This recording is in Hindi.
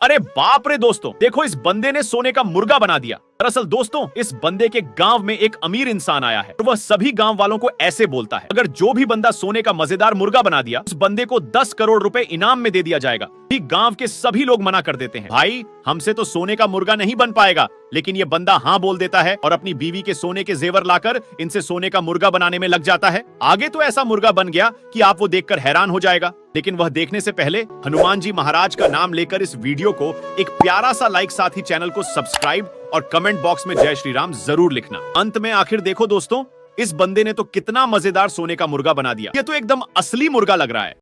अरे बाप रे दोस्तों, देखो इस बंदे ने सोने का मुर्गा बना दिया। दरअसल दोस्तों, इस बंदे के गांव में एक अमीर इंसान आया है और वह सभी गांव वालों को ऐसे बोलता है, अगर जो भी बंदा सोने का मजेदार मुर्गा बना दिया, उस बंदे को 10 करोड़ रुपए इनाम में दे दिया जाएगा। गांव के सभी लोग मना कर देते हैं, भाई हमसे तो सोने का मुर्गा नहीं बन पाएगा। लेकिन ये बंदा हाँ बोल देता है और अपनी बीवी के सोने के जेवर लाकर इनसे सोने का मुर्गा बनाने में लग जाता है। आगे तो ऐसा मुर्गा बन गया कि आप वो देखकर हैरान हो जाएगा। लेकिन वह देखने से पहले हनुमान जी महाराज का नाम लेकर इस वीडियो को एक प्यारा सा लाइक, साथ ही चैनल को सब्सक्राइब और कमेंट बॉक्स में जय श्री राम जरूर लिखना। अंत में आखिर देखो दोस्तों, इस बंदे ने तो कितना मजेदार सोने का मुर्गा बना दिया। ये तो एकदम असली मुर्गा लग रहा है।